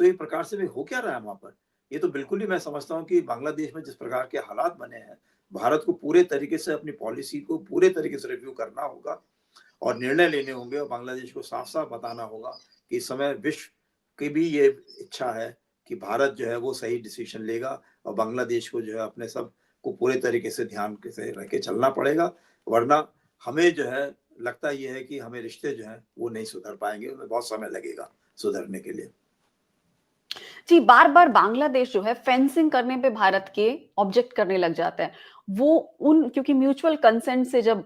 तो एक प्रकार से भी हो क्या रहा है वहाँ पर? ये तो बिल्कुल ही मैं समझता हूँ कि बांग्लादेश में जिस प्रकार के हालात बने हैं, भारत को पूरे तरीके से अपनी पॉलिसी को पूरे तरीके से रिव्यू करना होगा और निर्णय लेने होंगे और बांग्लादेश को साफ-साफ बताना होगा कि इस समय विश्व की भी ये इच्छा है कि भारत जो है वो सही डिसीजन लेगा और बांग्लादेश को जो है अपने सब को पूरे तरीके से ध्यान से रख के चलना पड़ेगा, वरना हमें जो है लगता ये है कि हमें रिश्ते जो हैं वो नहीं सुधर पाएँगे, उनमें बहुत समय लगेगा सुधरने के लिए। जी, बार-बार बांग्लादेश जो है फेंसिंग करने पे भारत के ऑब्जेक्ट करने लग जाता है। वो उन क्योंकि म्यूचुअल कंसेंट से जब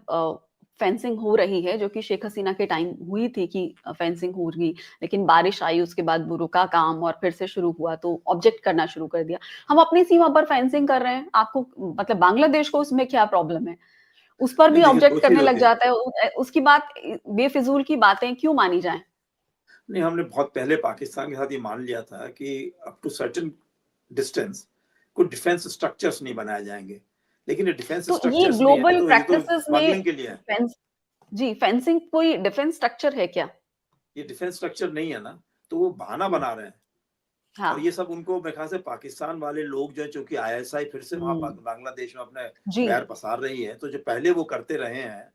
फेंसिंग हो रही है, जो कि शेख हसीना के टाइम हुई थी कि फेंसिंग होगी, लेकिन बारिश आई उसके बाद वो रुका काम और फिर से शुरू हुआ तो ऑब्जेक्ट करना शुरू कर दिया। हम अपनी सीमा पर फेंसिंग कर रहे हैं, आपको मतलब बांग्लादेश को उसमें क्या प्रॉब्लम है? उस पर नहीं भी देखिए 2 ऑब्जेक्ट चीज़ करने लग होती है। जाता है, उसकी बात बेफिज़ूल की बातें क्यों मानी जाएँ? नहीं, हमने बहुत पहले पाकिस्तान के साथ ये मान लिया था कि अप टू सर्टेन डिस्टेंस कुछ डिफेंस स्ट्रक्चर्स नहीं बनाए जाएँगे। लेकिन ये डिफेंस तो ये स्ट्रक्चर्स नहीं है, ग्लोबल ये तो प्रैक्टिसेज़ में स्मगलिंग के लिए है। फेंस जी, फेंसिंग कोई डिफेंस स्ट्रक्चर है क्या? ये डिफेंस स्ट्रक्चर नहीं है ना, तो वो बहाना हुँ, बना रहे हैं। हाँ। और ये सब उनको मेरे ख्याल से पाकिस्तान वाले लोग जो है चूँकि आईएसआई फिर से वहाँ हुँ, बांग्लादेश में अपने जी। पैर पसार रही है, तो जो पहले वो करते रहे हैं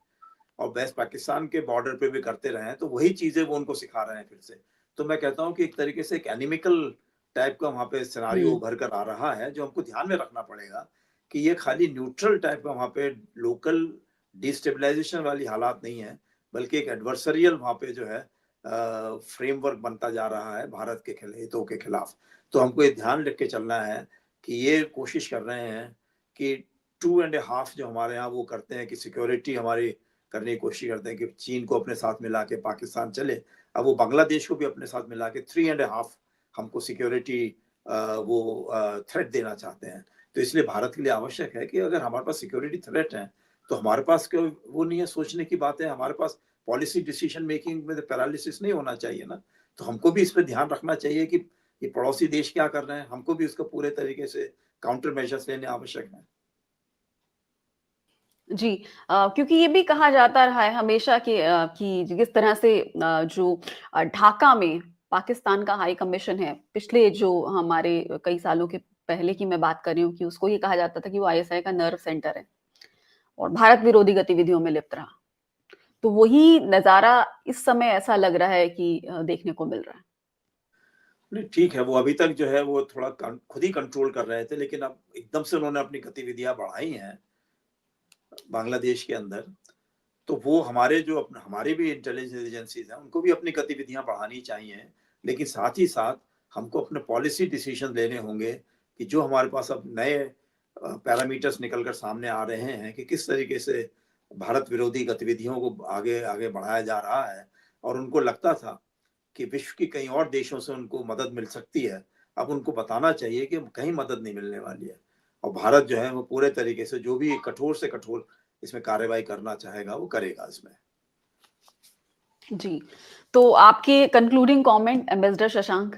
और वेस्ट पाकिस्तान के बॉर्डर पे भी करते रहे हैं, तो वही चीज़ें वो उनको सिखा रहे हैं फिर से। तो मैं कहता हूँ कि एक तरीके से एक एनिमिकल टाइप का वहाँ पे सिनेरियो हुँ, उभर कर आ रहा है, जो हमको ध्यान में रखना पड़ेगा कि ये खाली न्यूट्रल टाइप का वहाँ पे लोकल डिस्टेबलाइज़ेशन वाली हालात नहीं है, बल्कि एक एडवर्सरियल वहाँ पे जो है फ्रेमवर्क बनता जा रहा है भारत के हितों के खिलाफ। तो हमको ये ध्यान रख के चलना है कि ये कोशिश कर रहे हैं कि 2 एंड अ हाफ जो हमारे यहाँ वो करते हैं कि सिक्योरिटी हमारी करने की कोशिश करते हैं कि चीन को अपने साथ मिला के पाकिस्तान चले। अब वो बांग्लादेश को भी अपने साथ मिला के 3 एंड अ हाफ हमको सिक्योरिटी थ्रेट देना चाहते हैं। तो इसलिए भारत के लिए आवश्यक है कि अगर हमारे पास सिक्योरिटी थ्रेट है, तो हमारे पास कोई वो नहीं है सोचने की बात है, हमारे पास पॉलिसी डिसीजन मेकिंग में पैरालिसिस नहीं होना चाहिए ना। तो हमको भी इस पे ध्यान रखना चाहिए कि ये पड़ोसी देश क्या कर रहे हैं, हमको भी उसका पूरे तरीके से काउंटर मेजर्स लेने आवश्यक हैं। जी। क्योंकि ये भी कहा जाता रहा है हमेशा कि जिस तरह से जो ढाका में पाकिस्तान का हाई कमीशन है, पिछले जो हमारे कई सालों के पहले की मैं बात कर रही हूँ कि उसको ये कहा जाता था कि वो आईएसआई का नर्व सेंटर है और भारत विरोधी गतिविधियों में लिप्त रहा। तो वही नज़ारा इस समय ऐसा लग रहा है कि देखने को मिल रहा है। नहीं ठीक है, वो अभी तक जो है वो थोड़ा खुद ही कंट्रोल कर रहे थे, लेकिन अब एकदम से उन्होंने अपनी गतिविधियां बढ़ाई हैं बांग्लादेश के अंदर। तो वो हमारे जो हमारी भी इंटेलिजेंस एजेंसीज हैं उनको भी अपनी गतिविधियां बढ़ानी चाहिए, लेकिन साथ ही साथ हमको अपने पॉलिसी डिसीजन लेने होंगे कि जो हमारे पास अब नए पैरामीटर्स निकल कर सामने आ रहे हैं कि किस तरीके से भारत विरोधी गतिविधियों को आगे आगे बढ़ाया जा रहा है। और उनको लगता था कि विश्व की कई और देशों से उनको मदद मिल सकती है। अब उनको बताना चाहिए कि कहीं मदद नहीं मिलने वाली है और भारत जो है वो पूरे तरीके से जो भी कठोर से कठोर इसमें कार्रवाई करना चाहेगा वो करेगा इसमें। जी। तो आपके कंक्लूडिंग कमेंट एम्बेसडर शशांक?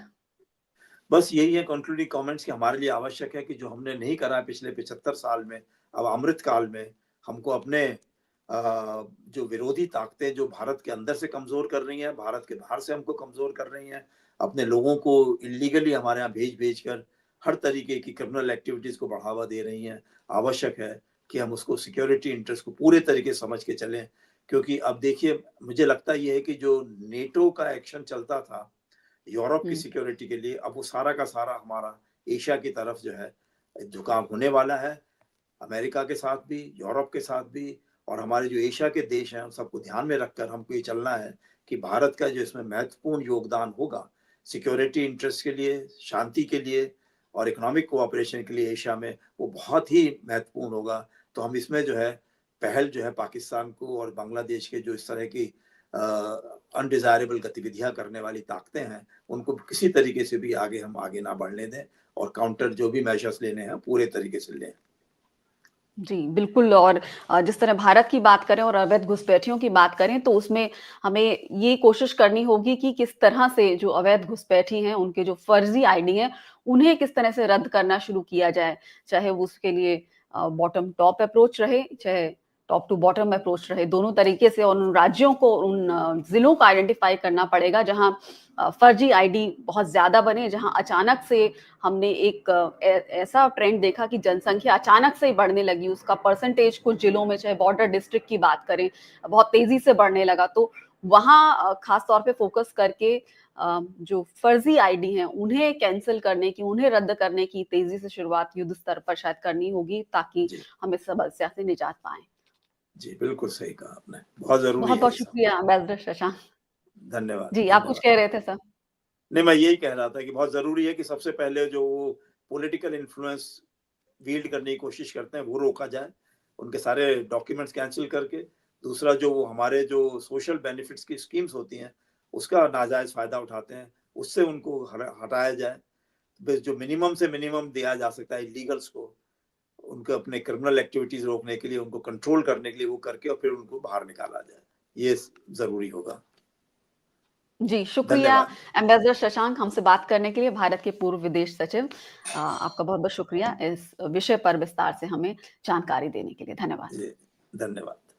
बस यही है कंक्लूडिंग कमेंट्स कि हमारे लिए आवश्यक है कि जो हमने नहीं करा पिछले 75 साल में, अब अमृत काल में हमको अपने जो विरोधी ताकतें जो भारत के अंदर से कमज़ोर कर रही हैं, भारत के बाहर से हमको कमज़ोर कर रही हैं, अपने लोगों को इल्लीगली हमारे यहाँ भेज-भेज कर हर तरीके की क्रिमिनल एक्टिविटीज़ को बढ़ावा दे रही हैं। आवश्यक है कि हम उसको सिक्योरिटी इंटरेस्ट को पूरे तरीके से समझ के चलें, क्योंकि अब देखिए मुझे लगता ये है कि जो नेटो का एक्शन चलता था यूरोप की हुँ। सिक्योरिटी के लिए, अब वो सारा का सारा हमारा एशिया की तरफ जो है झुकाव होने वाला है। अमेरिका के साथ भी, यूरोप के साथ भी और हमारे जो एशिया के देश हैं, उन सबको ध्यान में रखकर हमको ये चलना है कि भारत का जो इसमें महत्वपूर्ण योगदान होगा, सिक्योरिटी इंटरेस्ट के लिए, शांति के लिए और इकोनॉमिक कोऑपरेशन के लिए एशिया में, वो बहुत ही महत्वपूर्ण होगा। तो हम इसमें जो है, पहल जो है पाकिस्तान को और बांग्लादेश के जो इस तरह की अनडिज़ायरेबल गतिविधियाँ करने वाली ताकतें हैं, उनको किसी तरीके से भी हम आगे ना बढ़ने दें और काउंटर जो भी मेजर्स लेने हैं, पूरे तरीके से लें। जी, बिल्कुल और जिस तरह भारत की बात करें और अवैध घुसपैठियों की बात करें, तो उसमें हमें ये कोशिश करनी होगी कि किस तरह से जो अवैध घुसपैठी हैं, उनके जो फर्ज़ी आईडी हैं, उन्हें किस तरह से रद्द करना शुरू किया जाए। चाहे वो उसके लिए बॉटम टॉप अप्रोच रहे, चाहे टॉप टू बॉटम अप्रोच रहे दोनों तरीके से, और उन राज्यों को, उन जिलों को आइडेंटिफाई करना पड़ेगा जहां फर्जी आईडी बहुत ज्यादा बने, जहां अचानक से हमने एक ऐसा ट्रेंड देखा कि जनसंख्या अचानक से ही बढ़ने लगी, उसका परसेंटेज कुछ जिलों में, चाहे बॉर्डर डिस्ट्रिक्ट की बात करें, बहुत तेजी से बढ़ने लगा। तो वहां खास तौर पे फोकस करके जो फर्जी आईडी हैं उन्हें कैंसिल करने की, उन्हें रद्द करने की तेजी से शुरुआत युद्ध स्तर पर शायद करनी होगी, ताकि जी हम इस समस्या से निजात पाएं। जी, बिल्कुल सही कहा आपने, बहुत जरूरी बहुत है बहुत ये सब। शुक्रिया अम्बेसडर शशांक। धन्यवाद जी, आप कुछ धन्यवाद। कह रहे थे सर। नहीं, मैं यही कह रहा था कि बहुत जरूरी है कि सबसे पहले जो पॉलिटिकल इन्फ्लुएंस वील्ड करने की कोशिश करते हैं वो रोका जाए, उनके सारे डॉक्यूमेंट्स कैंसिल करके। दूसरा, जो वो हमारे जो सोशल बेनिफिट्स की स्कीम्स होती हैं उसका नाजायज फायदा उठाते हैं, उससे उनको हटाया जाए। जो मिनिमम से मिनिमम दिया जा सकता है इलीगल्स को, उनको अपने क्रिमिनल एक्टिविटीज रोकने के लिए, उनको कंट्रोल करने के लिए वो करके और फिर उनको बाहर निकाला जाए, ये जरूरी होगा। जी, शुक्रिया धन्यवाद। एम्बेसडर शशांक, हमसे बात करने के लिए, भारत के पूर्व विदेश सचिव। आपका बहुत-बहुत शुक्रिया इस विषय पर विस्तार से हमें जानकारी देने के लिए। धन्यवाद। जी, धन्यवाद।